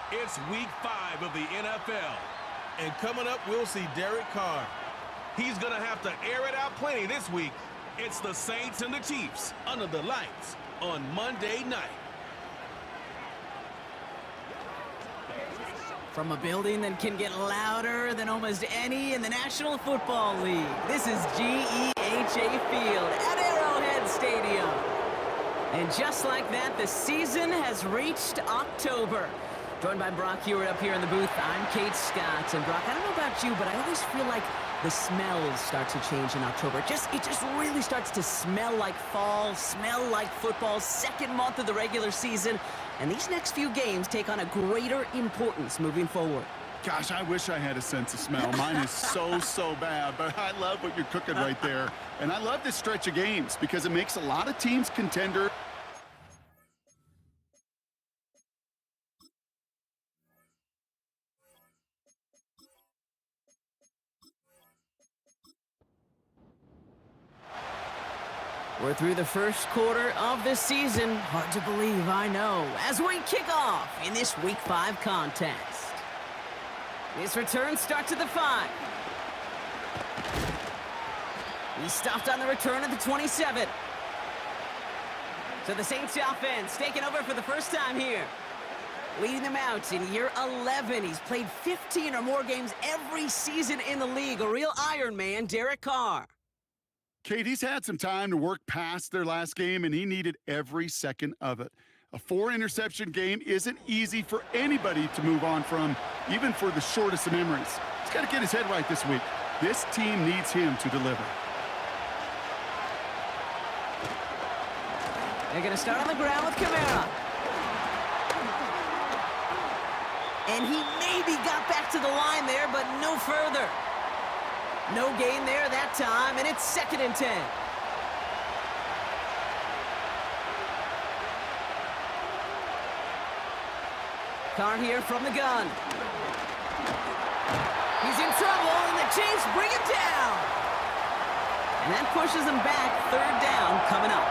It's week 5 of the NFL. And coming up, we'll see Derek Carr. He's going to have to air it out plenty this week. It's the Saints and the Chiefs under the lights on Monday night. From a building that can get louder than almost any in the National Football League, this is GEHA Field at Arrowhead Stadium. And just like that, the season has reached October. Joined by Brock Hewitt up here in the booth, I'm Kate Scott. And Brock, I don't know about you, but I always feel like the smells start to change in October. It just really starts to smell like fall, smell like football, second month of the regular season. And these next few games take on a greater importance moving forward. Gosh, I wish I had a sense of smell. Mine is so bad, but I love what you're cooking right there. And I love this stretch of games because it makes a lot of teams contender. We're through the first quarter of the season. Hard to believe, I know, as we kick off in this Week 5 contest. This return starts at the 5. He stopped on the return at the 27. So the Saints offense taking over for the first time here. Leading them out in year 11. He's played 15 or more games every season in the league. A real Iron Man, Derek Carr. Kate, he's had some time to work past their last game, and he needed every second of it. A 4-interception game isn't easy for anybody to move on from, even for the shortest of memories. He's got to get his head right this week. This team needs him to deliver. They're going to start on the ground with Kamara. And he maybe got back to the line there, but no further. No gain there that time, and it's 2nd and 10. Carr here from the gun. He's in trouble, and the Chiefs bring him down. And that pushes him back. 3rd down coming up.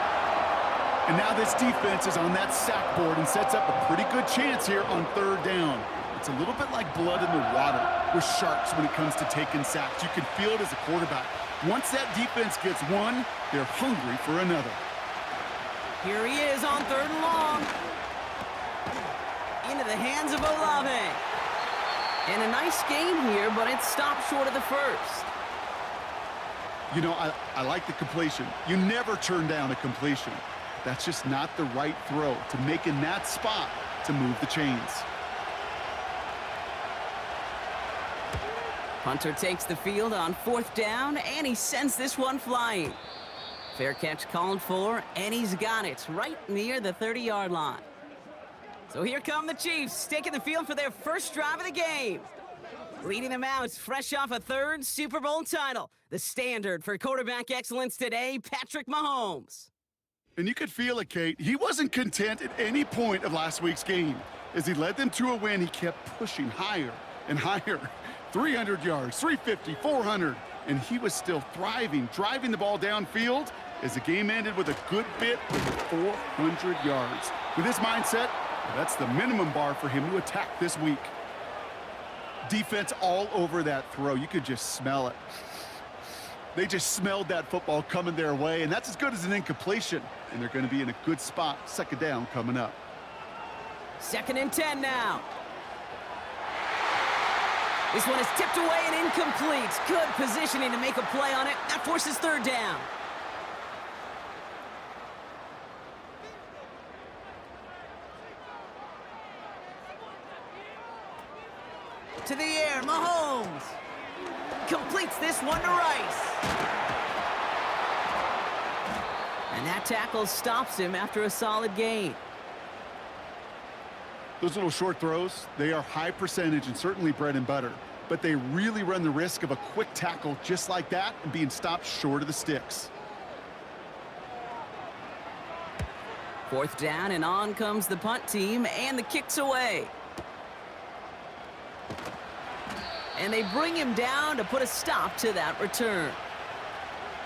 And now this defense is on that sack board and sets up a pretty good chance here on 3rd down. It's a little bit like blood in the water with sharks when it comes to taking sacks. You can feel it as a quarterback. Once that defense gets one, they're hungry for another. Here he is on 3rd and long. Into the hands of Olave. And a nice gain here, but it stopped short of the first. You know, I like the completion. You never turn down a completion. That's just not the right throw to make in that spot to move the chains. Hunter takes the field on 4th down, and he sends this one flying. Fair catch called for, and he's got it right near the 30-yard line. So here come the Chiefs, taking the field for their first drive of the game. Leading them out, fresh off a 3rd Super Bowl title. The standard for quarterback excellence today, Patrick Mahomes. And you could feel it, Kate. He wasn't content at any point of last week's game. As he led them to a win, he kept pushing higher and higher. 300 yards, 350, 400, and he was still thriving, driving the ball downfield as the game ended with a good bit over 400 yards. With his mindset, that's the minimum bar for him to attack this week. Defense all over that throw. You could just smell it. They just smelled that football coming their way, and that's as good as an incompletion, and they're going to be in a good spot, 2nd down coming up. 2nd and 10 now. This one is tipped away and incomplete. Good positioning to make a play on it. That forces 3rd down. To the air, Mahomes. Completes this one to Rice. And that tackle stops him after a solid gain. Those little short throws, they are high percentage and certainly bread and butter, but they really run the risk of a quick tackle just like that and being stopped short of the sticks. 4th down, and on comes the punt team, and the kick's away. And they bring him down to put a stop to that return.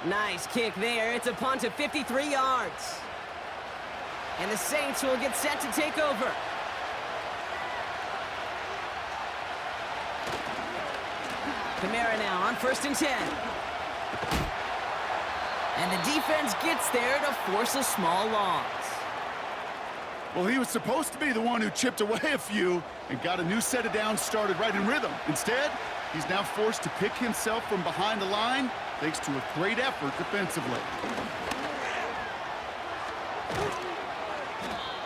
Nice kick there. It's a punt of 53 yards. And the Saints will get set to take over. Kamara now on 1st and 10. And the defense gets there to force a small loss. Well, he was supposed to be the one who chipped away a few and got a new set of downs started right in rhythm. Instead, he's now forced to pick himself from behind the line thanks to a great effort defensively.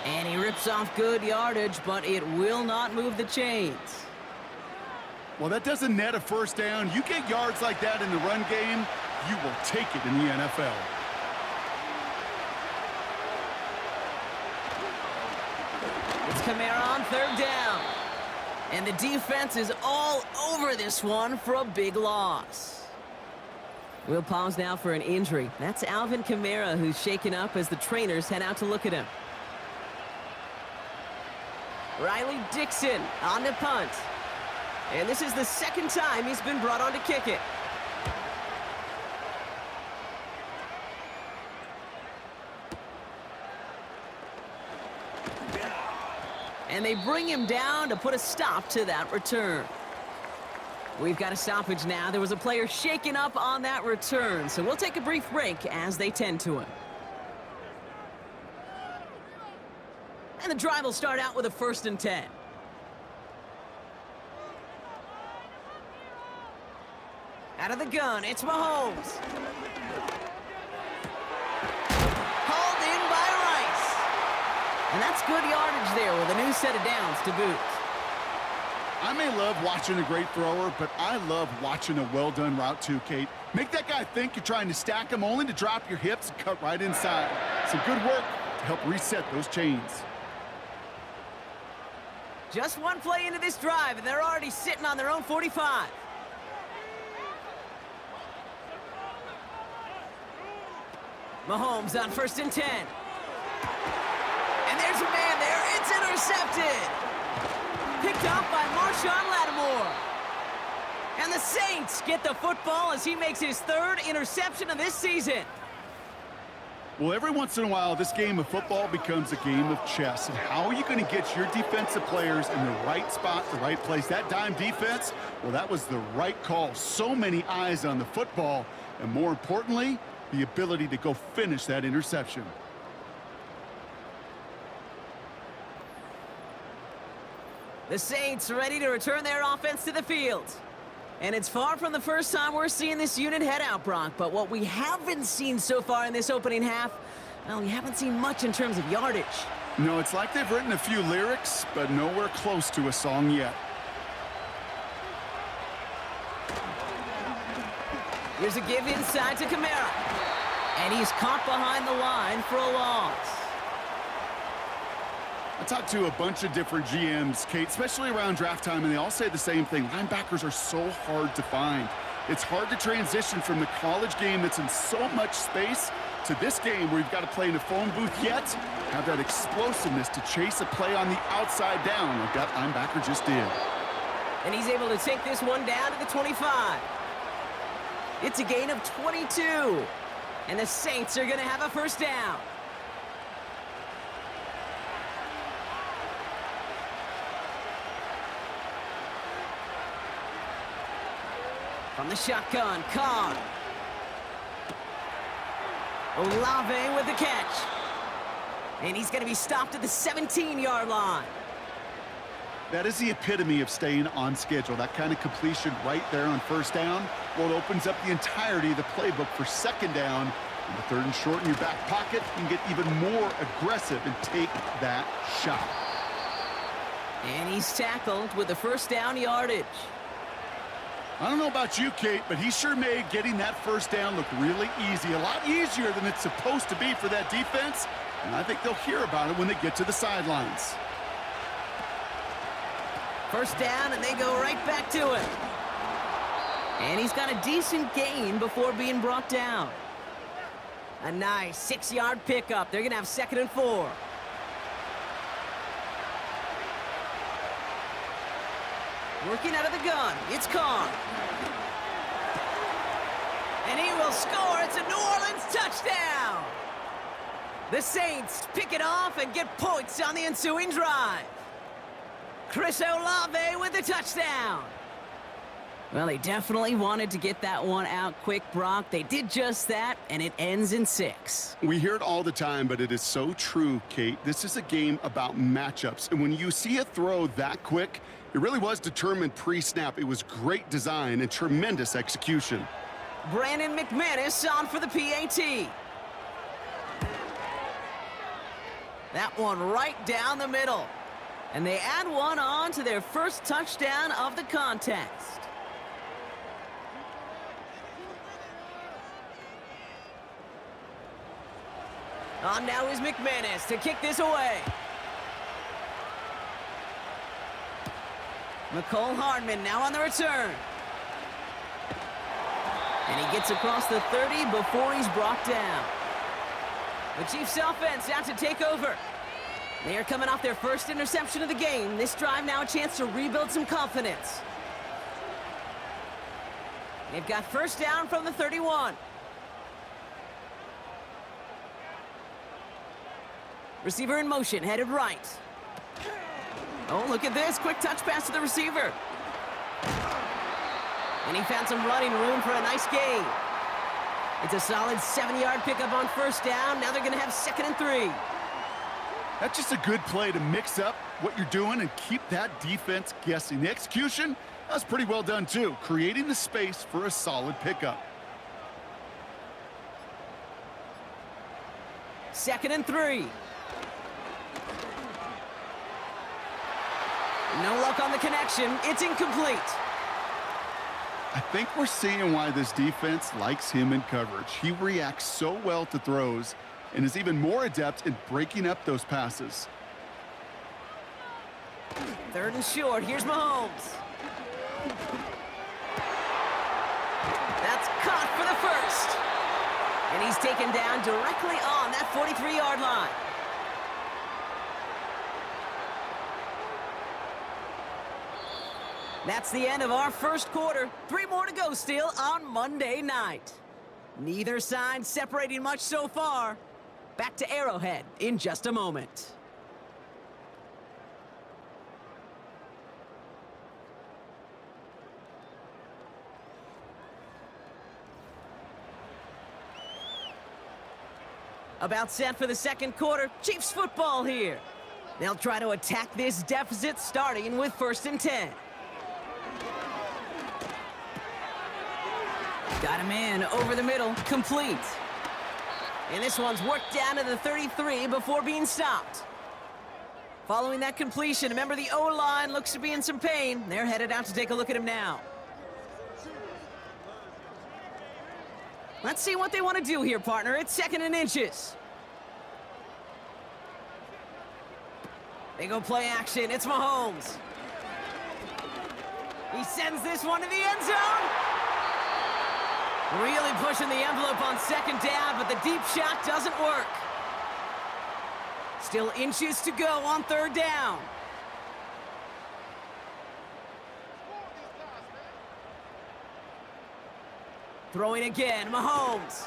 And he rips off good yardage, but it will not move the chains. Well, that doesn't net a first down. You get yards like that in the run game, you will take it in the NFL. It's Kamara on 3rd down. And the defense is all over this one for a big loss. We'll pause now for an injury. That's Alvin Kamara, who's shaken up as the trainers head out to look at him. Riley Dixon on the punt. And this is the 2nd time he's been brought on to kick it. And they bring him down to put a stop to that return. We've got a stoppage now. There was a player shaken up on that return, so we'll take a brief break as they tend to him. And the drive will start out with a 1st and 10. Out of the gun, it's Mahomes. Hauled in by Rice. And that's good yardage there with a new set of downs to boot. I may love watching a great thrower, but I love watching a well-done route too, Kate. Make that guy think you're trying to stack him only to drop your hips and cut right inside. Some good work to help reset those chains. Just one play into this drive, and they're already sitting on their own 45. Mahomes on 1st and 10. And there's a man there. It's intercepted. Picked off by Marshawn Lattimore. And the Saints get the football as he makes his 3rd interception of this season. Well, every once in a while, this game of football becomes a game of chess. And how are you going to get your defensive players in the right spot, the right place? That dime defense, well, that was the right call. So many eyes on the football. And more importantly, the ability to go finish that interception. The Saints ready to return their offense to the field. And it's far from the first time we're seeing this unit head out, Brock. But what we haven't seen so far in this opening half, well, we haven't seen much in terms of yardage. No, it's like they've written a few lyrics, but nowhere close to a song yet. Here's a give inside to Kamara. And he's caught behind the line for a loss. I talked to a bunch of different GMs, Kate, especially around draft time, and they all say the same thing. Linebackers are so hard to find. It's hard to transition from the college game that's in so much space to this game where you've got to play in a phone booth yet have that explosiveness to chase a play on the outside down like that linebacker just did. And he's able to take this one down to the 25. It's a gain of 22. And the Saints are going to have a 1st down. From the shotgun, Carr. Olave with the catch. And he's going to be stopped at the 17-yard line. That is the epitome of staying on schedule. That kind of completion right there on 1st down. Well, it opens up the entirety of the playbook for 2nd down. And the 3rd and short in your back pocket, you can get even more aggressive and take that shot. And he's tackled with the 1st down yardage. I don't know about you, Kate, but he sure made getting that 1st down look really easy. A lot easier than it's supposed to be for that defense. And I think they'll hear about it when they get to the sidelines. 1st down, and they go right back to it. And he's got a decent gain before being brought down. A nice 6-yard pickup. They're going to have 2nd and 4. Working out of the gun, it's Carr. And he will score. It's a New Orleans touchdown. The Saints pick it off and get points on the ensuing drive. Chris Olave with the touchdown. Well, they definitely wanted to get that one out quick, Brock. They did just that, and it ends in 6. We hear it all the time, but it is so true, Kate. This is a game about matchups, and when you see a throw that quick, it really was determined pre-snap. It was great design and tremendous execution. Brandon McManus on for the PAT. That one right down the middle. And they add one on to their first touchdown of the contest. On now is McManus to kick this away. McCole Hardman now on the return. And he gets across the 30 before he's brought down. The Chiefs offense out to take over. They are coming off their first interception of the game. This drive now a chance to rebuild some confidence. They've got first down from the 31. Receiver in motion, headed right. Oh, look at this. Quick touch pass to the receiver. And he found some running room for a nice gain. It's a solid 7-yard pickup on first down. Now they're going to have 2nd and 3. That's just a good play to mix up what you're doing and keep that defense guessing. The execution, that was pretty well done too, creating the space for a solid pickup. 2nd and 3. No luck on the connection. It's incomplete. I think we're seeing why this defense likes him in coverage. He reacts so well to throws and is even more adept in breaking up those passes. 3rd and short. Here's Mahomes. That's caught for the first. And he's taken down directly on that 43-yard line. That's the end of our first quarter. 3 more to go still on Monday night. Neither side separating much so far. Back to Arrowhead in just a moment. About set for the second quarter. Chiefs football here. They'll try to attack this deficit starting with 1st and 10. Got him in over the middle, complete. And this one's worked down to the 33 before being stopped. Following that completion, remember the O-line looks to be in some pain. They're headed out to take a look at him now. Let's see what they want to do here, partner. It's 2nd and inches. They go play action. It's Mahomes. He sends this one to the end zone. Really pushing the envelope on 2nd down, but the deep shot doesn't work. Still inches to go on 3rd down. Throwing again, Mahomes.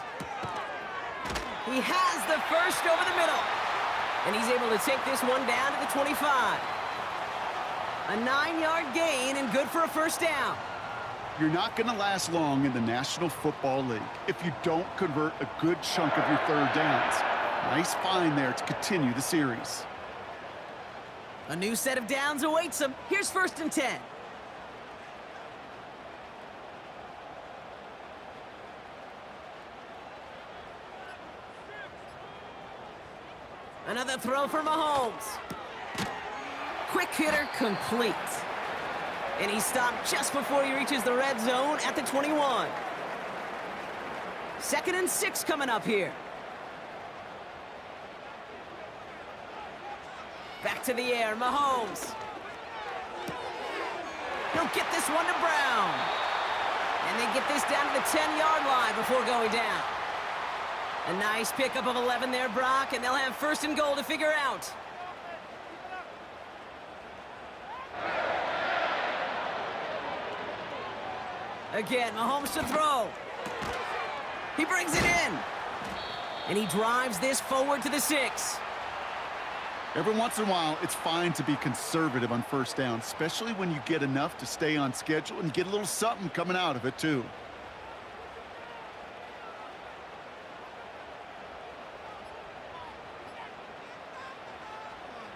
He has the first over the middle. And he's able to take this one down to the 25. A 9-yard gain and good for a first down. You're not going to last long in the National Football League if you don't convert a good chunk of your 3rd downs. Nice find there to continue the series. A new set of downs awaits him. Here's 1st and 10. Another throw for Mahomes. Quick hitter complete. And he stopped just before he reaches the red zone at the 21. 2nd and 6 coming up here. Back to the air, Mahomes. He'll get this one to Brown. And they get this down to the 10-yard line before going down. A nice pickup of 11 there, Brock, and they'll have 1st and goal to figure out. Again, Mahomes to throw. He brings it in. And he drives this forward to the 6. Every once in a while, it's fine to be conservative on first down, especially when you get enough to stay on schedule and get a little something coming out of it, too.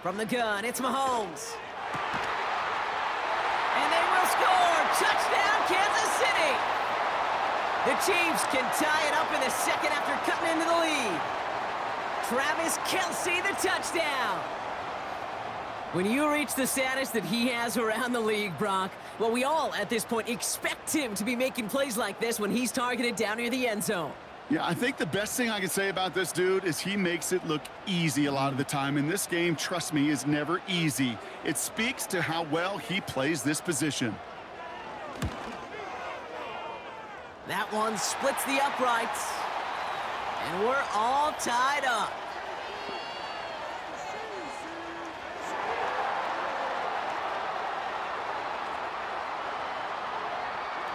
From the gun, it's Mahomes. And they will score! Touchdown, Kansas City! The Chiefs can tie it up in the second after cutting into the lead. Travis Kelce, the touchdown! When you reach the status that he has around the league, Brock, well, we all, at this point, expect him to be making plays like this when he's targeted down near the end zone. Yeah, I think the best thing I can say about this dude is he makes it look easy a lot of the time. And this game, trust me, is never easy. It speaks to how well he plays this position. That one splits the uprights. And we're all tied up.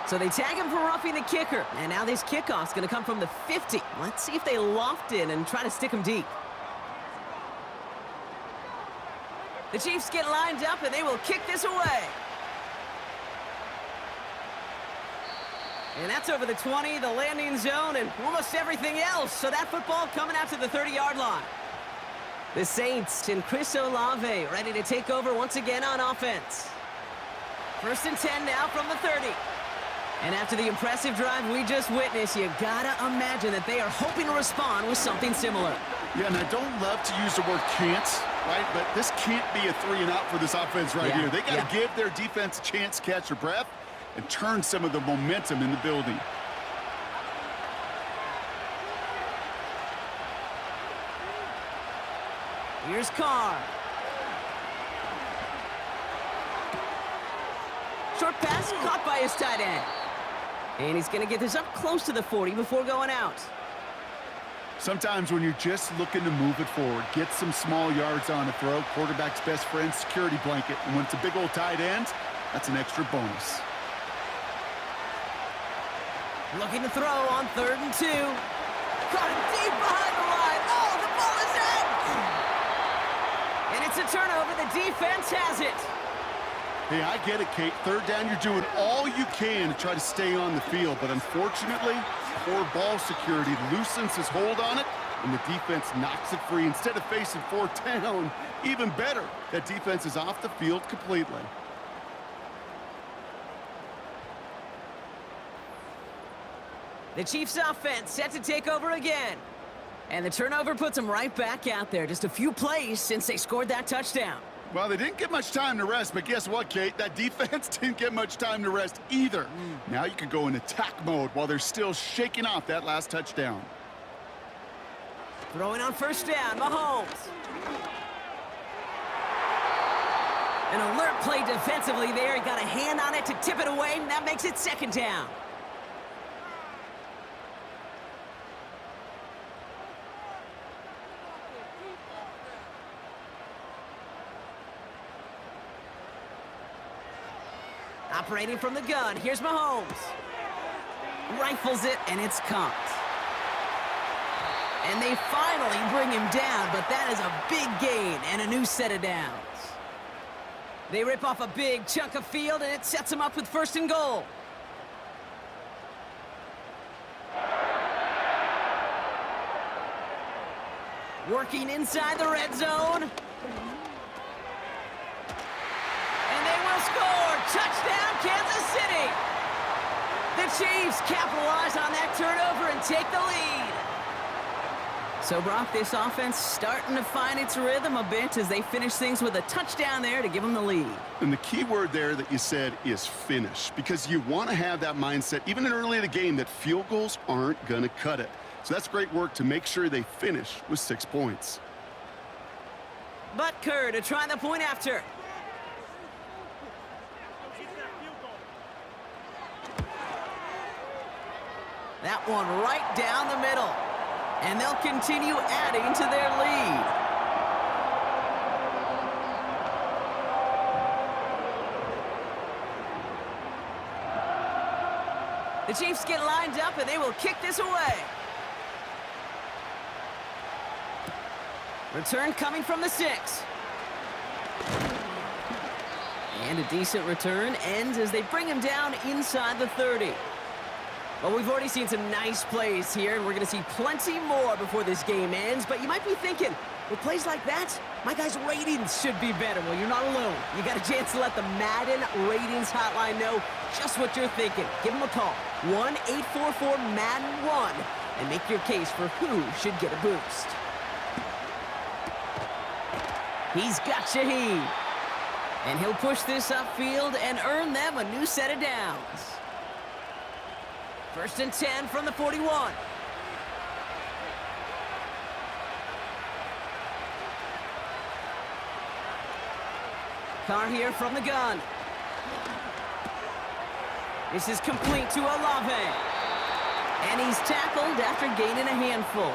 So they tag him for roughing the kicker. And now this kickoff's going to come from the 50. Let's see if they loft in and try to stick him deep. The Chiefs get lined up, and they will kick this away. And that's over the 20, the landing zone, and almost everything else. So that football coming out to the 30-yard line. The Saints and Chris Olave ready to take over once again on offense. 1st and 10 now from the 30. And after the impressive drive we just witnessed, you gotta imagine that they are hoping to respond with something similar. Yeah, and I don't love to use the word can't, right? But this can't be a 3-and-out for this offense right here. They got to give their defense a chance to catch their breath and turn some of the momentum in the building. Here's Carr. Short pass caught by his tight end. And he's going to get this up close to the 40 before going out. Sometimes when you're just looking to move it forward, get some small yards on a throw, quarterback's best friend, security blanket. And when it's a big old tight end, that's an extra bonus. Looking to throw on 3rd and 2. Caught it deep behind the line. Oh, the ball is in! And it's a turnover. The defense has it. Hey, I get it, Kate. 3rd down, you're doing all you can to try to stay on the field. But unfortunately, poor ball security loosens his hold on it, and the defense knocks it free. Instead of facing 4th down, even better, that defense is off the field completely. The Chiefs' offense set to take over again. And the turnover puts them right back out there. Just a few plays since they scored that touchdown. Well, they didn't get much time to rest, but guess what, Kate? That defense didn't get much time to rest either. Now you can go in attack mode while they're still shaking off that last touchdown. Throwing on 1st down, Mahomes. An alert play defensively there. He got a hand on it to tip it away, and that makes it 2nd down. Operating from the gun, here's Mahomes. Rifles it, and it's caught. And they finally bring him down, but that is a big gain and a new set of downs. They rip off a big chunk of field, and it sets them up with 1st and goal. Working inside the red zone. Score! Touchdown, Kansas City! The Chiefs capitalize on that turnover and take the lead. So, Brock, this offense starting to find its rhythm a bit as they finish things with a touchdown there to give them the lead. And the key word there that you said is finish, because you want to have that mindset, even in early in the game, that field goals aren't going to cut it. So that's great work to make sure they finish with 6 points. Butker to try the point after. That one right down the middle. And they'll continue adding to their lead. The Chiefs get lined up, and they will kick this away. Return coming from the 6. And a decent return ends as they bring him down inside the 30. Well, we've already seen some nice plays here, and we're going to see plenty more before this game ends. But you might be thinking, with plays like that, my guys' ratings should be better. Well, you're not alone. You got a chance to let the Madden ratings hotline know just what you're thinking. Give them a call, 1-844-MADDEN-1, and make your case for who should get a boost. He's got Shaheed. And he'll push this upfield and earn them a new set of downs. 1st and 10 from the 41. Carr here from the gun. This is complete to Olave. And he's tackled after gaining a handful.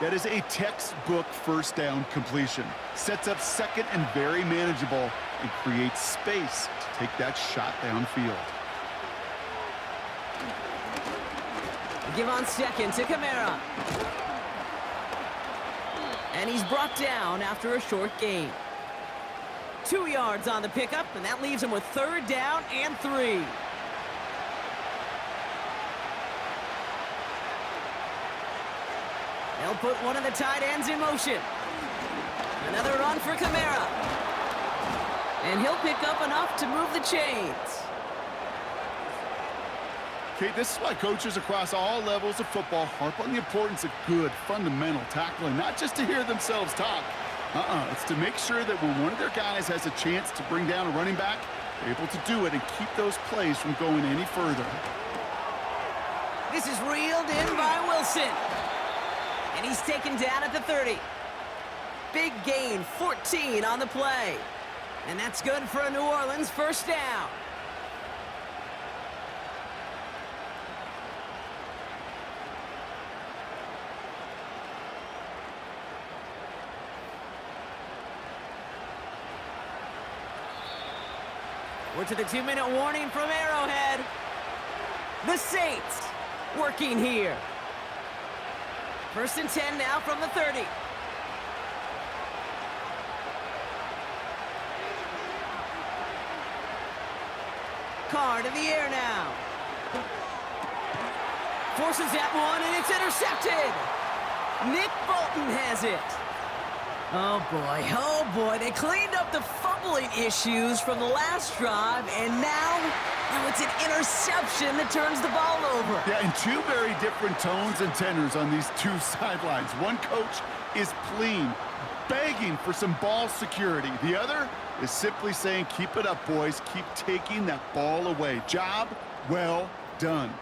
That is a textbook first down completion. Sets up second and very manageable and creates space to take that shot downfield. Give on second to Kamara. And he's brought down after a short gain. 2 yards on the pickup, and that leaves him with 3rd down and 3. They'll put one of the tight ends in motion. Another run for Kamara. And he'll pick up enough to move the chains. Okay, this is why coaches across all levels of football harp on the importance of good, fundamental tackling, not just to hear themselves talk. It's to make sure that when one of their guys has a chance to bring down a running back, they're able to do it and keep those plays from going any further. This is reeled in by Wilson. And he's taken down at the 30. Big gain, 14 on the play. And that's good for a New Orleans 1st down. We're to the 2-minute warning from Arrowhead. The Saints working here. 1st and 10 now from the 30. Carr to the air now. Forces that one, and it's intercepted. Nick Bolton has it. Oh boy, they cleaned up the fumbling issues from the last drive, and now it's an interception that turns the ball over. Yeah, and 2 very different tones and tenors on these 2 sidelines. One coach is pleading, begging for some ball security. The other is simply saying, keep it up, boys. Keep taking that ball away. Job well done.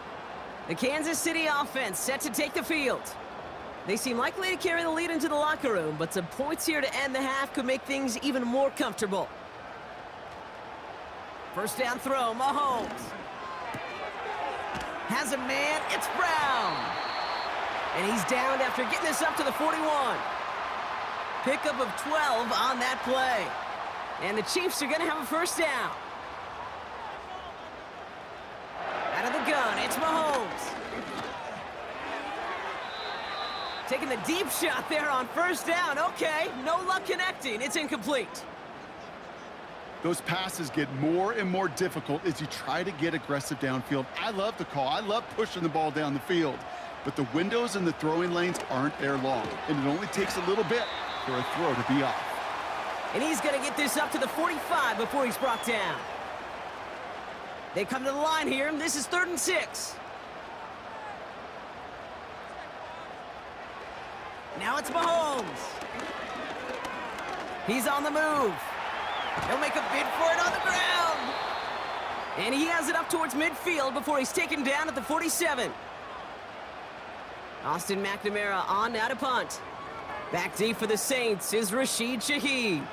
The Kansas City offense set to take the field. They seem likely to carry the lead into the locker room, but some points here to end the half could make things even more comfortable. 1st down throw, Mahomes. Has a man, it's Brown. And he's downed after getting this up to the 41. Pickup of 12 on that play. And the Chiefs are going to have a 1st down. Out of the gun, it's Mahomes. Taking the deep shot there on 1st down. Okay, no luck connecting. It's incomplete. Those passes get more and more difficult as you try to get aggressive downfield. I love the call. I love pushing the ball down the field. But the windows in the throwing lanes aren't there long. And it only takes a little bit for a throw to be off. And he's going to get this up to the 45 before he's brought down. They come to the line here. This is 3rd and 6. Now it's Mahomes. He's on the move. He'll make a bid for it on the ground. And he has it up towards midfield before he's taken down at the 47. Austin McNamara on now to punt. Back deep for the Saints is Rashid Shaheed.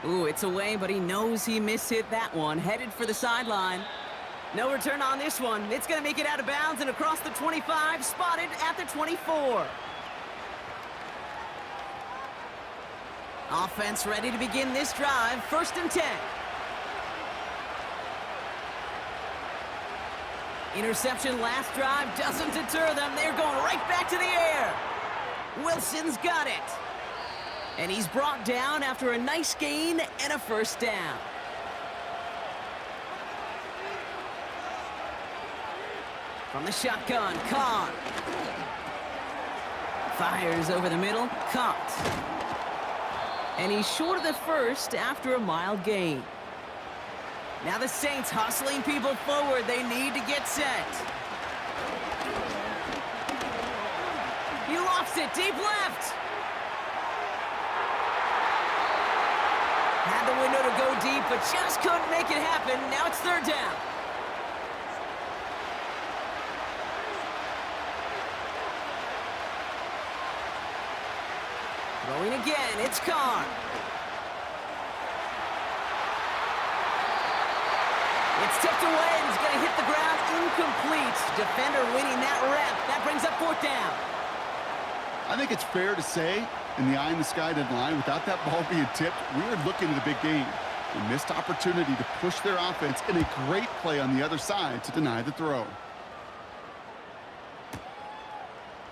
Ooh, it's away, but he knows he mishit that one. Headed for the sideline. No return on this one. It's going to make it out of bounds and across the 25, spotted at the 24. Offense ready to begin this drive. 1st and 10. Interception last drive doesn't deter them. They're going right back to the air. Wilson's got it. And he's brought down after a nice gain and a first down. From the shotgun, Carr. Fires over the middle, caught. And he's short of the first after a mild gain. Now the Saints hustling people forward. They need to get set. He lofts it deep left. Had the window to go deep, but just couldn't make it happen. Now it's third down. Throwing again, it's Carr. It's tipped away and he's going to hit the ground incomplete. Defender winning that rep. That brings up fourth down. I think it's fair to say, in the eye in the sky deadline, without that ball being tipped, we were looking at a big game. A missed opportunity to push their offense and a great play on the other side to deny the throw.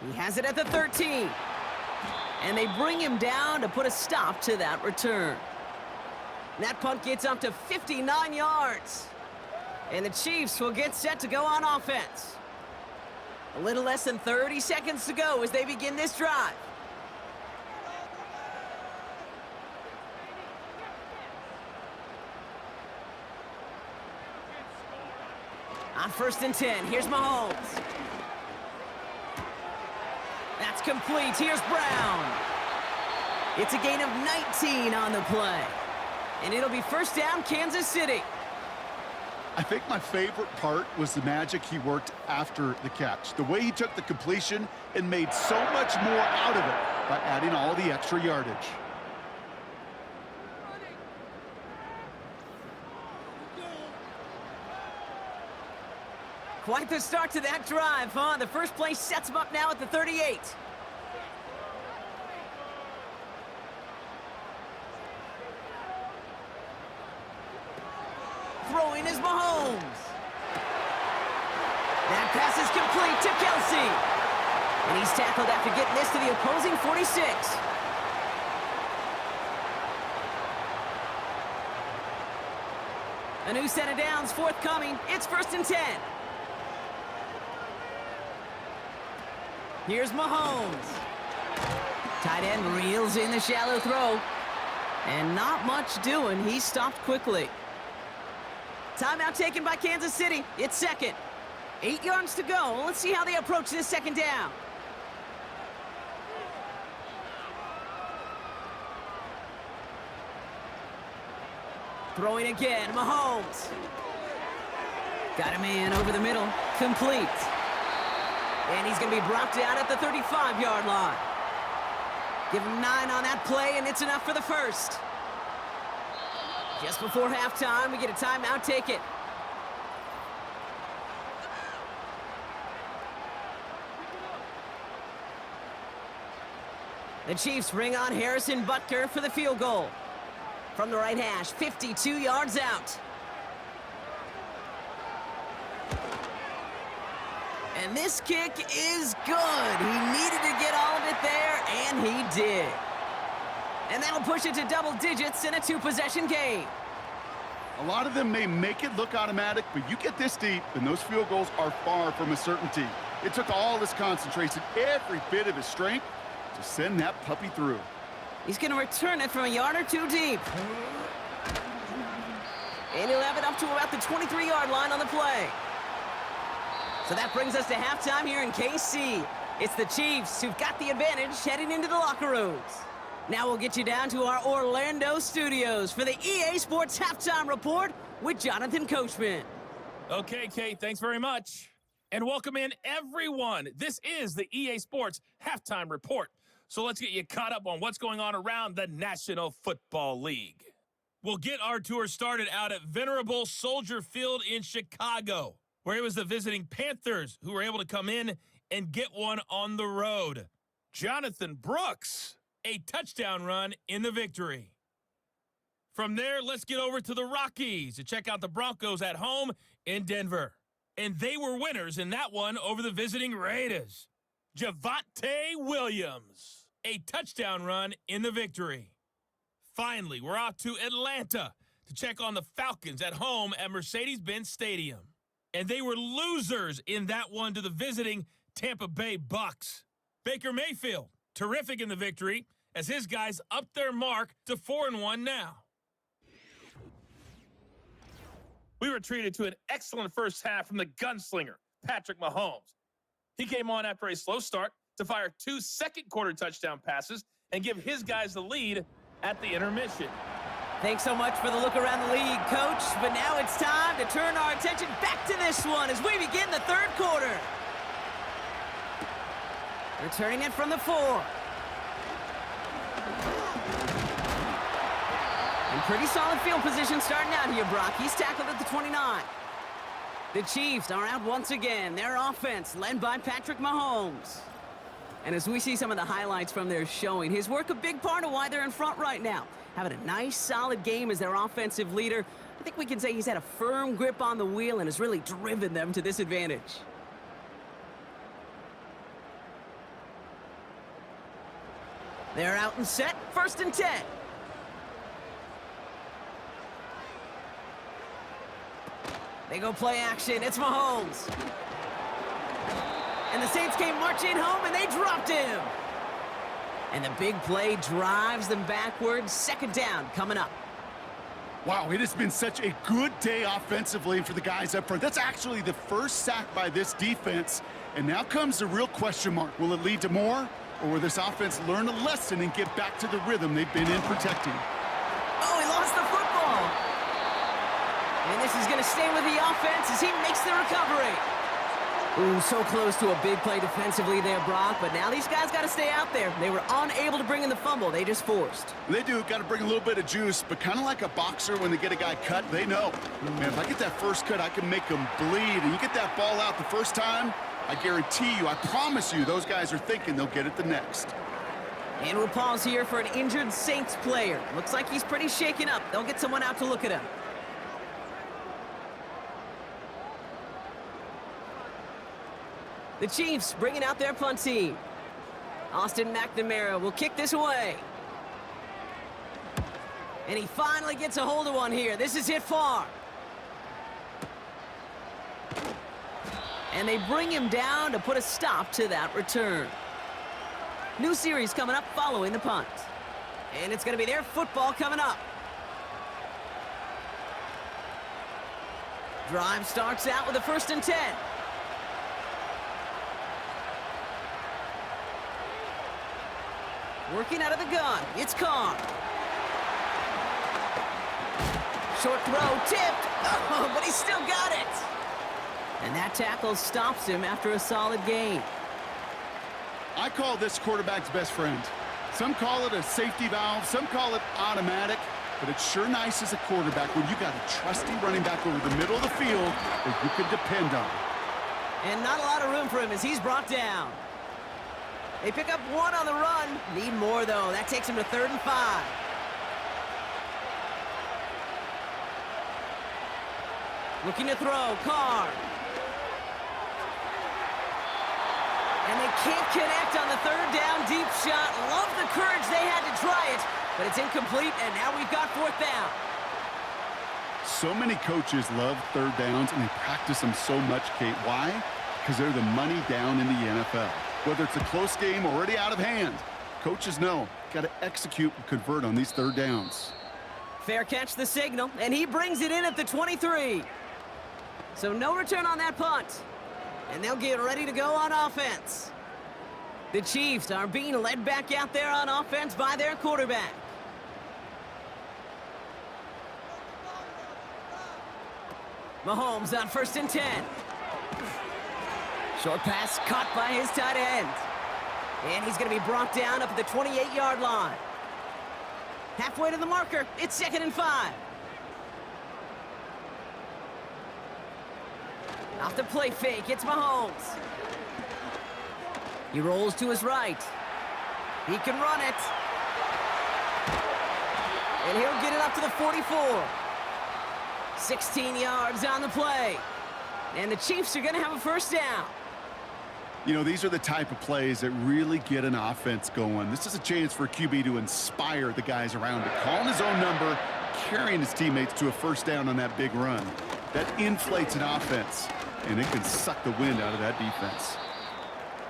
He has it at the 13. And they bring him down to put a stop to that return. That punt gets up to 59 yards. And the Chiefs will get set to go on offense. A little less than 30 seconds to go as they begin this drive. On 1st and 10, here's Mahomes. That's complete. Here's Brown. It's a gain of 19 on the play. And it'll be first down, Kansas City. I think my favorite part was the magic he worked after the catch. The way he took the completion and made so much more out of it by adding all the extra yardage. Quite the start to that drive, huh? The first play sets him up now at the 38. Throwing is Mahomes. That pass is complete to Kelsey. And he's tackled after getting this to the opposing 46. A new set of downs forthcoming. It's 1st and 10. Here's Mahomes. Tight end reels in the shallow throw. And not much doing. He stopped quickly. Timeout taken by Kansas City. It's second. 8 yards to go. Let's see how they approach this second down. Throwing again, Mahomes. Got a man over the middle. Complete. And he's going to be brought down at the 35-yard line. Give him 9 on that play, and it's enough for the first. Just before halftime, we get a timeout taken. The Chiefs bring on Harrison Butker for the field goal. From the right hash, 52 yards out. And this kick is good. He needed to get all of it there, and he did. And that'll push it to double digits in a 2-possession game. A lot of them may make it look automatic, but you get this deep, and those field goals are far from a certainty. It took all his concentration, every bit of his strength, to send that puppy through. He's going to return it from a yard or two deep. And he'll have it up to about the 23-yard line on the play. So that brings us to halftime here in KC. It's the Chiefs who've got the advantage heading into the locker rooms. Now we'll get you down to our Orlando studios for the EA Sports Halftime Report with Jonathan Coachman. Okay, Kate, thanks very much. And welcome in, everyone. This is the EA Sports Halftime Report. So let's get you caught up on what's going on around the National Football League. We'll get our tour started out at Venerable Soldier Field in Chicago, where it was the visiting Panthers who were able to come in and get one on the road. Jonathan Brooks, a touchdown run in the victory. From there, let's get over to the Rockies to check out the Broncos at home in Denver. And they were winners in that one over the visiting Raiders. Javonte Williams, a touchdown run in the victory. Finally, we're off to Atlanta to check on the Falcons at home at Mercedes-Benz Stadium. And they were losers in that one to the visiting Tampa Bay Bucks. Baker Mayfield, terrific in the victory, as his guys upped their mark to 4-1 now. We were treated to an excellent first half from the gunslinger, Patrick Mahomes. He came on after a slow start to fire 2 second-quarter touchdown passes and give his guys the lead at the intermission. Thanks so much for the look around the league, Coach. But now it's time to turn our attention back to this one as we begin the third quarter. Returning it from the 4. And pretty solid field position starting out here, Brock. He's tackled at the 29. The Chiefs are out once again. Their offense led by Patrick Mahomes. And as we see some of the highlights from their showing, his work a big part of why they're in front right now. Having a nice, solid game as their offensive leader. I think we can say he's had a firm grip on the wheel and has really driven them to this advantage. They're out and set, 1st and 10. They go play action, it's Mahomes. And the Saints came marching home and they dropped him. And the big play drives them backwards. 2nd down coming up. Wow, it has been such a good day offensively for the guys up front. That's actually the first sack by this defense. And now comes the real question mark. Will it lead to more? Or will this offense learn a lesson and get back to the rhythm they've been in protecting? Oh, he lost the football. And this is going to stay with the offense as he makes the recovery. Ooh, so close to a big play defensively there, Brock. But now these guys got to stay out there. They were unable to bring in the fumble. They just forced. They do. Got to bring a little bit of juice. But kind of like a boxer when they get a guy cut, they know. Man, if I get that first cut, I can make them bleed. And you get that ball out the first time, I guarantee you, I promise you, those guys are thinking they'll get it the next. And we'll pause here for an injured Saints player. Looks like he's pretty shaken up. They'll get someone out to look at him. The Chiefs bringing out their punt team. Austin McNamara will kick this away. And he finally gets a hold of one here. This is hit far. And they bring him down to put a stop to that return. New series coming up following the punt. And it's going to be their football coming up. Drive starts out with a 1st and 10. Working out of the gun, it's Carr. Short throw, tipped. Oh, but he still got it. And that tackle stops him after a solid gain. I call this quarterback's best friend. Some call it a safety valve, some call it automatic, but it's sure nice as a quarterback when you got a trusty running back over the middle of the field that you can depend on. And not a lot of room for him as he's brought down. They pick up 1 on the run. Need more, though. That takes him to 3rd and 5. Looking to throw. Carr. And they can't connect on the 3rd down deep shot. Love the courage they had to try it, but it's incomplete, and now we've got 4th down. So many coaches love 3rd downs, and they practice them so much, Kate. Why? Because they're the money down in the NFL. Whether it's a close game or already out of hand, coaches know, got to execute and convert on these 3rd downs. Fair catch the signal, and he brings it in at the 23. So no return on that punt. And they'll get ready to go on offense. The Chiefs are being led back out there on offense by their quarterback. Mahomes on 1st and 10. Short pass caught by his tight end. And he's going to be brought down up at the 28-yard line. Halfway to the marker, it's 2nd and 5. Off the play fake, it's Mahomes. He rolls to his right. He can run it. And he'll get it up to the 44. 16 yards on the play. And the Chiefs are going to have a 1st down. You know, these are the type of plays that really get an offense going. This is a chance for a QB to inspire the guys around it. Calling his own number, carrying his teammates to a first down on that big run. That inflates an offense, and it can suck the wind out of that defense.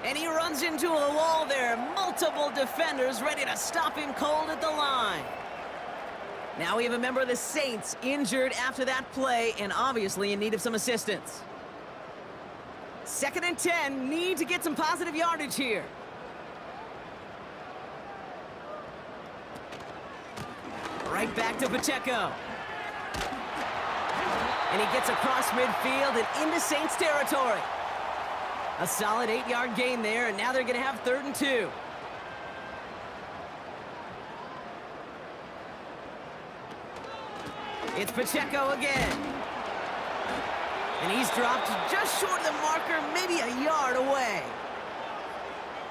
And he runs into a wall there. Multiple defenders ready to stop him cold at the line. Now we have a member of the Saints injured after that play and obviously in need of some assistance. 2nd and 10, need to get some positive yardage here. Right back to Pacheco. And he gets across midfield and into Saints territory. A solid 8-yard gain there, and now they're going to have 3rd and 2. It's Pacheco again. And he's dropped just short of the marker, maybe a yard away.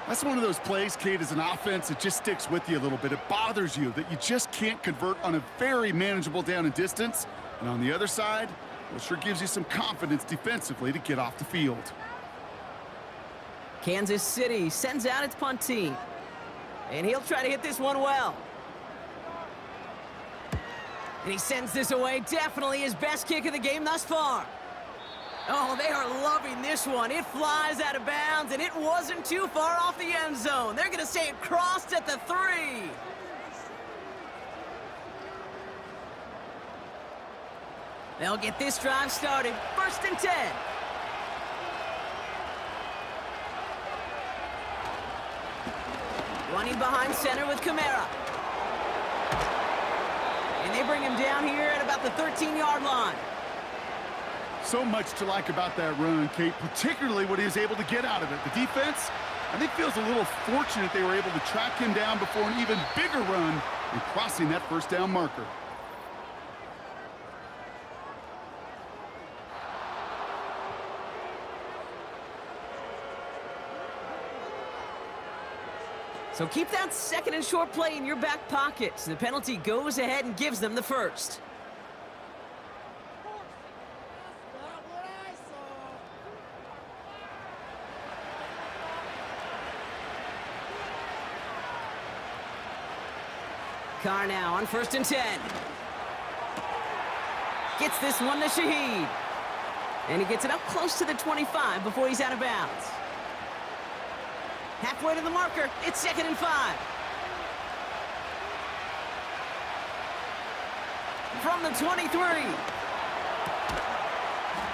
That's one of those plays, Kate, as an offense, it just sticks with you a little bit. It bothers you that you just can't convert on a very manageable down and distance. And on the other side, well, it sure gives you some confidence defensively to get off the field. Kansas City sends out its punt team. And he'll try to hit this one well. And he sends this away. Definitely his best kick of the game thus far. Oh, they are loving this one. It flies out of bounds, and it wasn't too far off the end zone. They're going to say it crossed at the 3. They'll get this drive started. 1st and 10. Running behind center with Kamara. And they bring him down here at about the 13-yard line. So much to like about that run, Kate, particularly what he was able to get out of it. The defense, I think, feels a little fortunate they were able to track him down before an even bigger run and crossing that first down marker. So keep that 2nd and short play in your back pocket. So the penalty goes ahead and gives them the first. Carr now on 1st and 10. Gets this one to Shaheed. And he gets it up close to the 25 before he's out of bounds. Halfway to the marker, it's 2nd and 5. From the 23.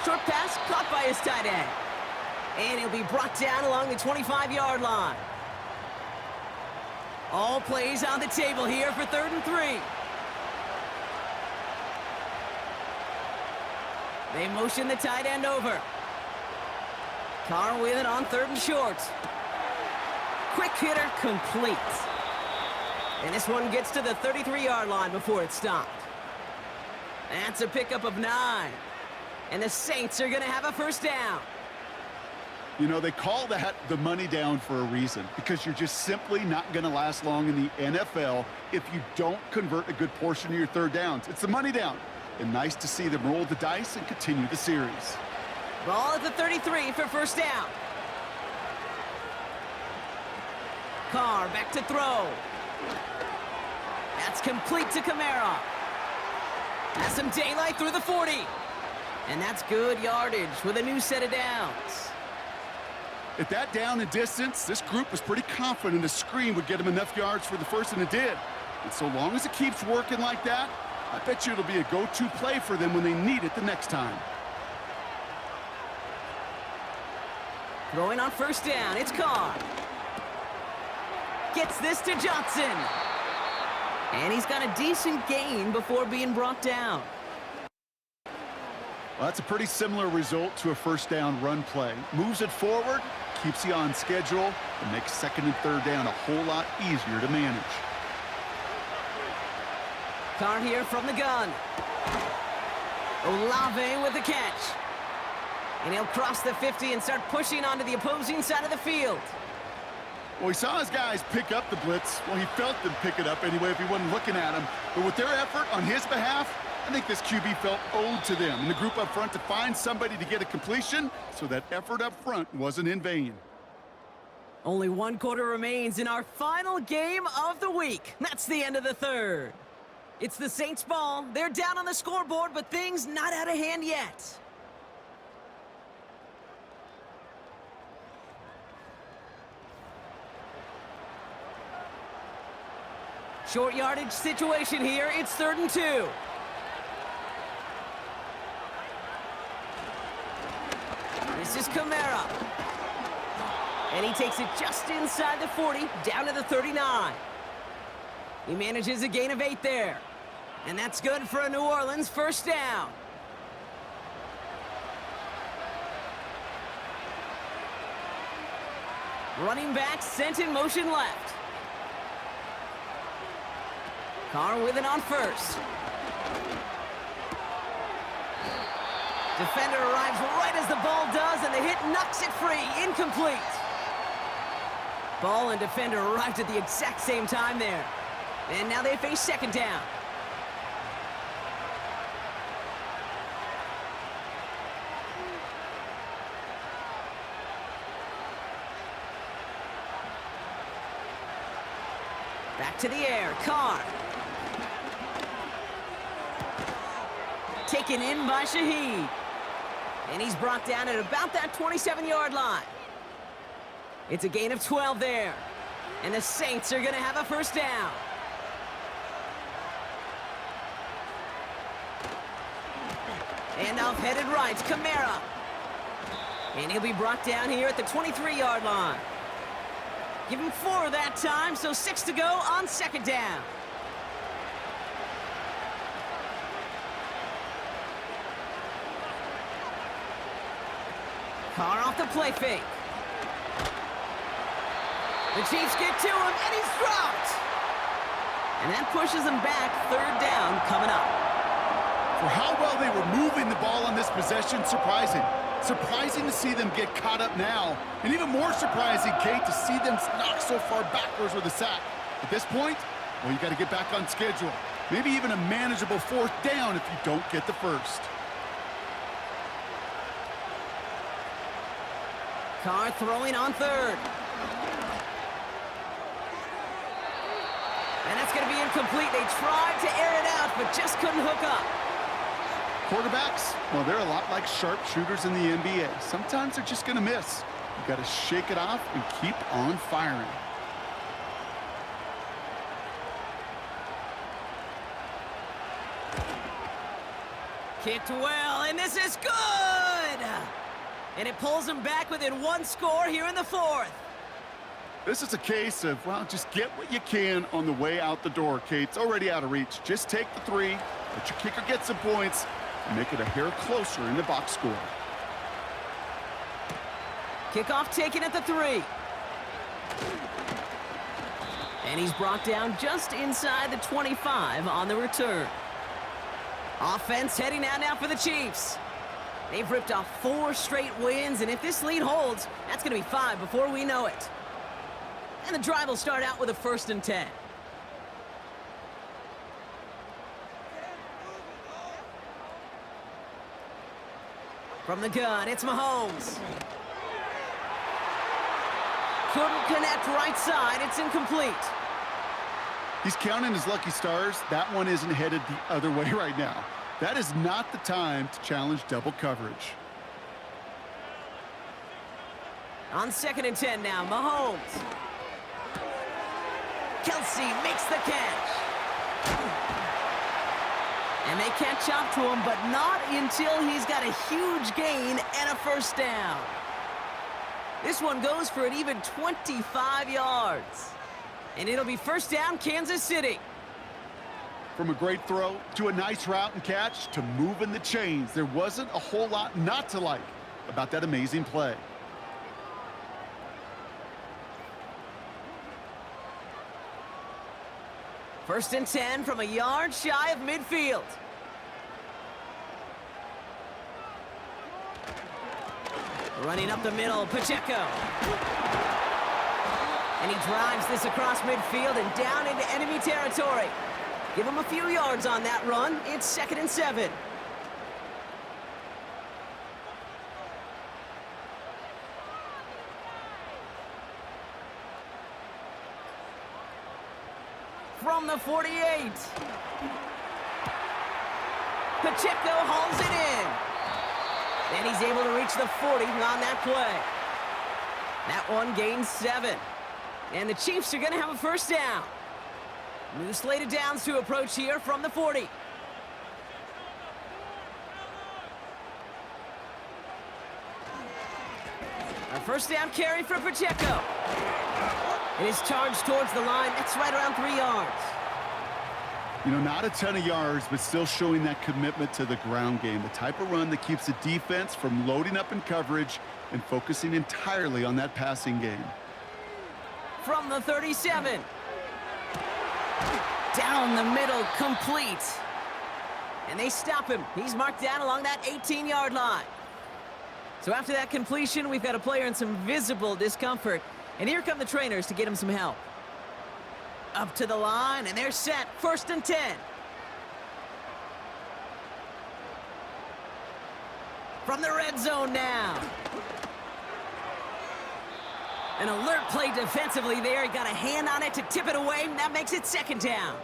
Short pass caught by his tight end. And he'll be brought down along the 25-yard line. All plays on the table here for 3rd and 3. They motion the tight end over. Carr with it on 3rd and short. Quick hitter complete. And this one gets to the 33-yard line before it's stopped. That's a pickup of 9. And the Saints are going to have a first down. You know, they call that the money down for a reason, because you're just simply not going to last long in the NFL if you don't convert a good portion of your 3rd downs. It's the money down. And nice to see them roll the dice and continue the series. Ball at the 33 for first down. Carr back to throw. That's complete to Kamara. Has some daylight through the 40. And that's good yardage with a new set of downs. At that down and distance, this group was pretty confident a screen would get them enough yards for the first, and it did. And so long as it keeps working like that, I bet you it'll be a go-to play for them when they need it the next time. Throwing on first down, it's Carr. Gets this to Johnson. And he's got a decent gain before being brought down. Well, that's a pretty similar result to a first down run play. Moves it forward, keeps you on schedule, and makes 2nd and 3rd down a whole lot easier to manage. Carr here from the gun. Olave with the catch. And he'll cross the 50 and start pushing onto the opposing side of the field. Well, he saw his guys pick up the blitz. Well, he felt them pick it up anyway if he wasn't looking at him. But with their effort on his behalf, I think this QB felt owed to them and the group up front to find somebody to get a completion, so that effort up front wasn't in vain. Only one quarter remains in our final game of the week. That's the end of the third. It's the Saints ball. They're down on the scoreboard, but things not out of hand yet. Short yardage situation here. It's 3rd and 2. This is Kamara. And he takes it just inside the 40, down to the 39. He manages a gain of 8 there. And that's good for a New Orleans first down. Running back sent in motion left. Carr with it on first. Defender arrives right as the ball does, and the hit knocks it free. Incomplete. Ball and defender arrived at the exact same time there. And now they face 2nd down. Back to the air, Carr. Taken in by Shaheed. And he's brought down at about that 27-yard line. It's a gain of 12 there. And the Saints are going to have a first down. And off headed right, Kamara. And he'll be brought down here at the 23-yard line. Give him 4 that time, so 6 to go on 2nd down. Carr off the play fake. The Chiefs get to him, and he's dropped. And that pushes him back. 3rd down coming up. For how well they were moving the ball on this possession, surprising. Surprising to see them get caught up now. And even more surprising, Kate, to see them knock so far backwards with a sack. At this point, well, you got to get back on schedule. Maybe even a manageable 4th down if you don't get the first. Carr throwing on 3rd. And that's going to be incomplete. They tried to air it out, but just couldn't hook up. Quarterbacks, well, they're a lot like sharpshooters in the NBA. Sometimes they're just going to miss. You got to shake it off and keep on firing. Kicked well, and this is good! And it pulls them back within 1 score here in the 4th. This is a case of, well, just get what you can on the way out the door, Kate. It's already out of reach. Just take the 3, let your kicker get some points, and make it a hair closer in the box score. Kickoff taken at the 3. And he's brought down just inside the 25 on the return. Offense heading out now for the Chiefs. They've ripped off 4 straight wins, and if this lead holds, that's going to be 5 before we know it. And the drive will start out with a 1st and 10. From the gun, it's Mahomes. Couldn't connect right side. It's incomplete. He's counting his lucky stars. That one isn't headed the other way right now. That is not the time to challenge double coverage. On 2nd and 10 now, Mahomes. Kelsey makes the catch. And they catch up to him, but not until he's got a huge gain and a first down. This one goes for an even 25 yards. And it'll be first down, Kansas City. From a great throw to a nice route and catch to moving the chains, there wasn't a whole lot not to like about that amazing play. First and 10 from a yard shy of midfield. Running up the middle, Pacheco. And he drives this across midfield and down into enemy territory. Give him a few yards on that run. It's 2nd and 7. from the 48. Pacheco hauls it in. And he's able to reach the 40 on that play. That one gains 7. And the Chiefs are going to have a first down. New slated downs to approach here from the 40. A first down carry for Pacheco. It is charged towards the line. That's right around 3 yards. You know, not a ton of yards, but still showing that commitment to the ground game. The type of run that keeps the defense from loading up in coverage and focusing entirely on that passing game. From the 37. Down the middle, complete. And they stop him. He's marked down along that 18-yard line. So after that completion, we've got a player in some visible discomfort. And here come the trainers to get him some help. Up to the line, and they're set. 1st and 10. From the red zone now. An alert play defensively there. He got a hand on it to tip it away, and that makes it 2nd down.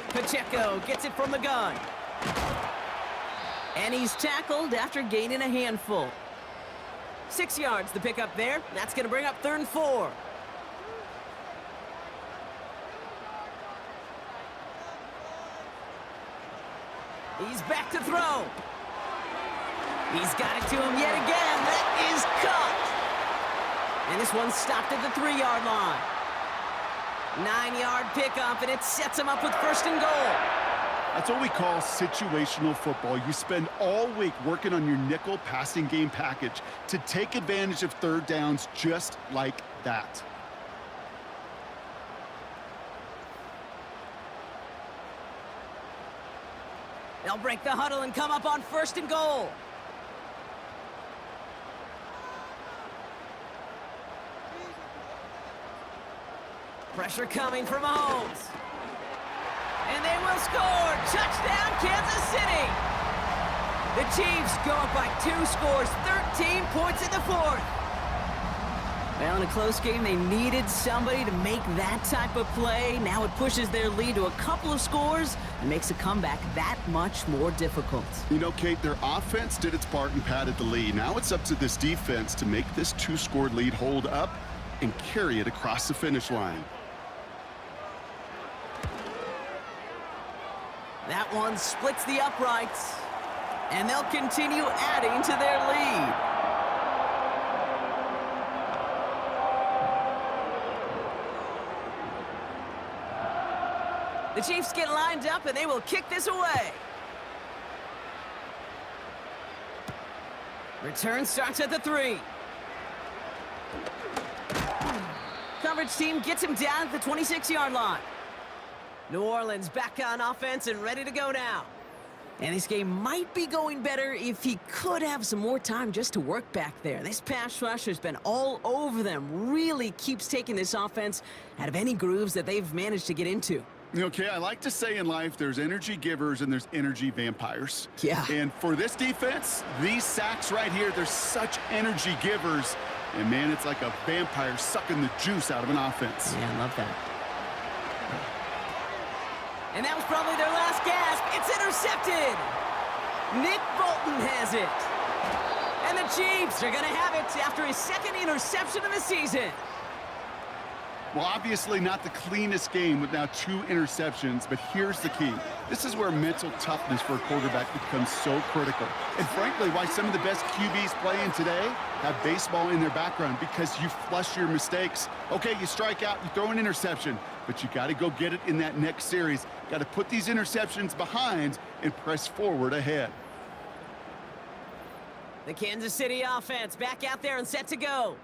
Pacheco gets it from the gun. And he's tackled after gaining a handful. 6 yards the pickup there. That's going to bring up 3rd and 4. He's back to throw. He's got it to him yet again. That is caught. And this one's stopped at the 3-yard line. 9-yard pickup, and it sets him up with 1st and goal. That's what we call situational football. You spend all week working on your nickel passing game package to take advantage of 3rd downs just like that. They'll break the huddle and come up on 1st and goal. Pressure coming from Mahomes. And they will score. Touchdown, Kansas City. The Chiefs go up by 2 scores, 13 points in the 4th. Well, in a close game, they needed somebody to make that type of play. Now it pushes their lead to a couple of scores and makes a comeback that much more difficult. You know, Kate, their offense did its part and padded the lead. Now it's up to this defense to make this 2-score lead hold up and carry it across the finish line. That one splits the uprights, and they'll continue adding to their lead. The Chiefs get lined up, and they will kick this away. Return starts at the 3. Coverage team gets him down at the 26-yard line. New Orleans back on offense and ready to go now. And this game might be going better if he could have some more time just to work back there. This pass rush has been all over them. Really keeps taking this offense out of any grooves that they've managed to get into. Okay, I like to say in life there's energy givers and there's energy vampires. Yeah. And for this defense, these sacks right here, they're such energy givers. And, man, it's like a vampire sucking the juice out of an offense. Yeah, I love that. And that was probably their last gasp. It's intercepted. Nick Bolton has it. And the Chiefs are going to have it after his 2nd interception of the season. Well, obviously not the cleanest game with now 2 interceptions, but here's the key. This is where mental toughness for a quarterback becomes so critical. And frankly, why some of the best QBs playing today have baseball in their background, because you flush your mistakes. Okay, you strike out, you throw an interception, but you got to go get it in that next series. Got to put these interceptions behind and press forward ahead. The Kansas City offense back out there and set to go.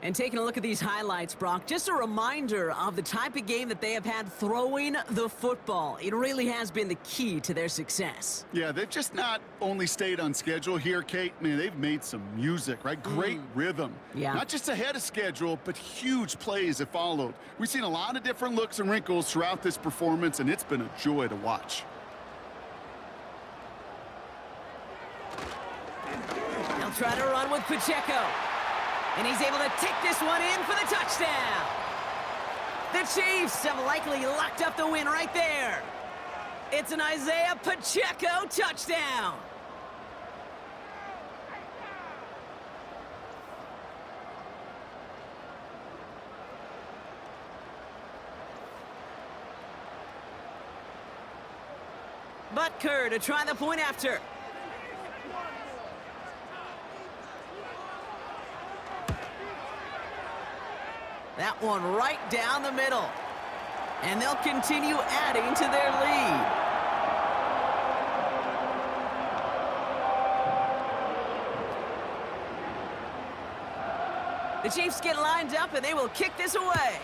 And taking a look at these highlights, Brock, just a reminder of the type of game that they have had throwing the football. It really has been the key to their success. Yeah, they've just not only stayed on schedule here, Kate. Man, they've made some music, right? Great rhythm. Yeah. Not just ahead of schedule, but huge plays have followed. We've seen a lot of different looks and wrinkles throughout this performance, and it's been a joy to watch. try to run with Pacheco. And he's able to take this one in for the touchdown. The Chiefs have likely locked up the win right there. It's an Isaiah Pacheco touchdown. Butker to try the point after. That one right down the middle. And they'll continue adding to their lead. The Chiefs get lined up and they will kick this away.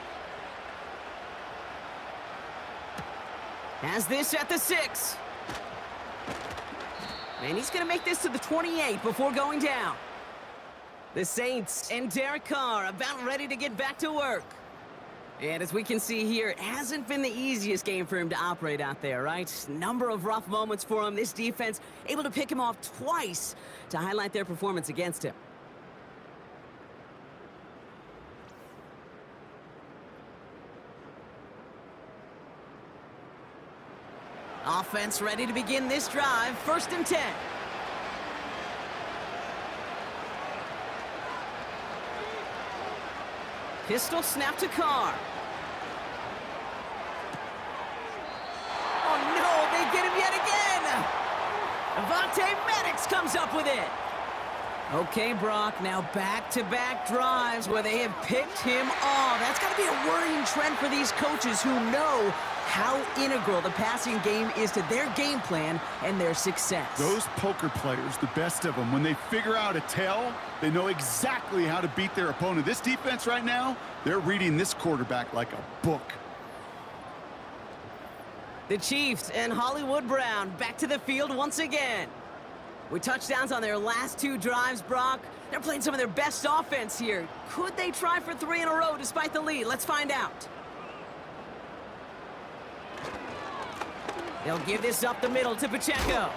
Has this at the 6. And he's going to make this to the 28 before going down. The Saints and Derek Carr about ready to get back to work. And as we can see here, it hasn't been the easiest game for him to operate out there, right? Number of rough moments for him. This defense able to pick him off twice to highlight their performance against him. Offense ready to begin this drive. 1st and 10. Pistol snap to Carr. Oh no, they get him yet again. Avonte Maddox comes up with it. Okay, Brock, now back-to-back drives where they have picked him off. That's got to be a worrying trend for these coaches who know how integral the passing game is to their game plan and their success. Those poker players, the best of them, when they figure out a tell, they know exactly how to beat their opponent. This defense right now, they're reading this quarterback like a book. The Chiefs and Hollywood Brown back to the field once again. With touchdowns on their last 2 drives, Brock, they're playing some of their best offense here. Could they try for 3 in a row despite the lead? Let's find out. They'll give this up the middle to Pacheco.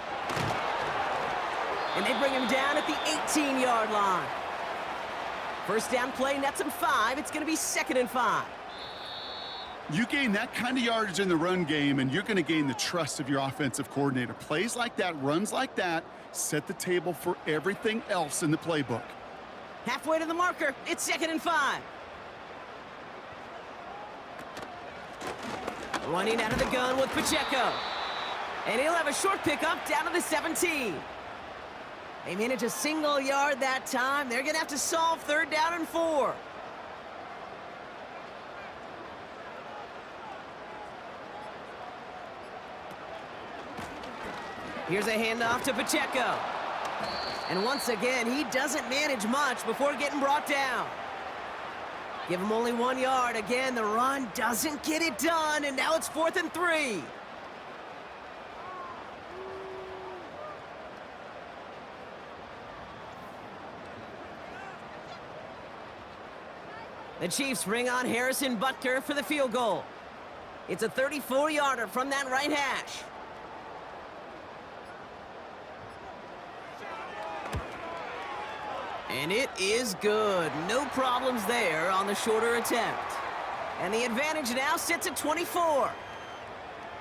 And they bring him down at the 18-yard line. First down play nets him 5. It's going to be 2nd and 5. You gain that kind of yardage in the run game, and you're going to gain the trust of your offensive coordinator. Plays like that, runs like that, set the table for everything else in the playbook. Halfway to the marker. It's 2nd and 5. Running out of the gun with Pacheco. And he'll have a short pickup down to the 17. They manage a single yard that time. They're going to have to solve 3rd down and 4. Here's a handoff to Pacheco. And once again, he doesn't manage much before getting brought down. Give him only 1 yard. Again, the run doesn't get it done, and now it's 4th and 3. The Chiefs bring on Harrison Butker for the field goal. It's a 34-yarder from that right hash. And it is good. No problems there on the shorter attempt. And the advantage now sits at 24.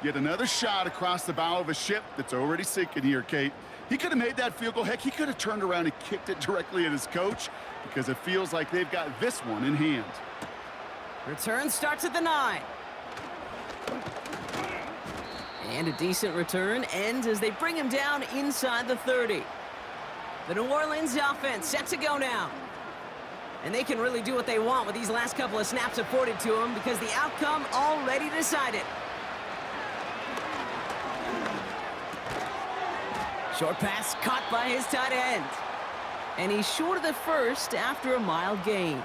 Yet another shot across the bow of a ship that's already sinking here, Kate. He could have made that field goal. Heck, he could have turned around and kicked it directly at his coach because it feels like they've got this one in hand. Return starts at the 9. And a decent return ends as they bring him down inside the 30. The New Orleans offense set to go now. And they can really do what they want with these last couple of snaps afforded to them because the outcome already decided. Short pass caught by his tight end. And he's short of the first after a mild gain.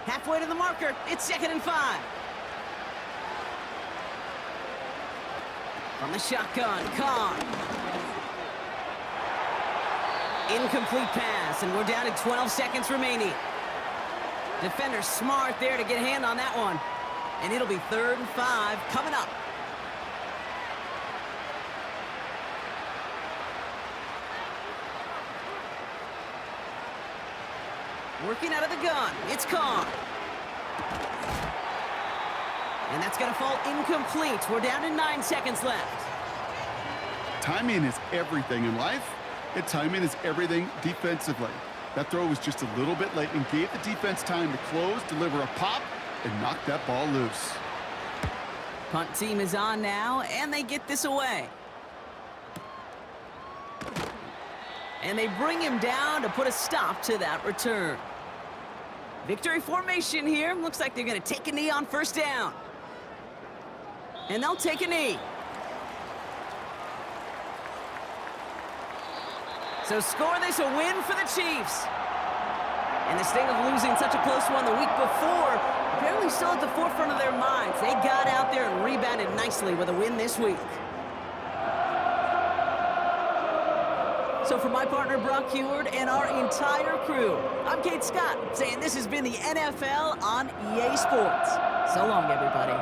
Halfway to the marker, it's 2nd and 5. From the shotgun, Carr. Incomplete pass, and we're down to 12 seconds remaining. Defender smart there to get a hand on that one. And it'll be 3rd and 5 coming up. Working out of the gun. It's Khan. And that's going to fall incomplete. We're down to 9 seconds left. Timing is everything in life, and timing is everything defensively. That throw was just a little bit late and gave the defense time to close, deliver a pop, and knock that ball loose. Punt team is on now, and they get this away. And they bring him down to put a stop to that return. Victory formation here. Looks like they're going to take a knee on first down. And they'll take a knee. So score this a win for the Chiefs. And the sting of losing such a close one the week before, apparently still at the forefront of their minds. They got out there and rebounded nicely with a win this week. So for my partner Brock Heward and our entire crew, I'm Kate Scott saying this has been the NFL on EA Sports. So long, everybody.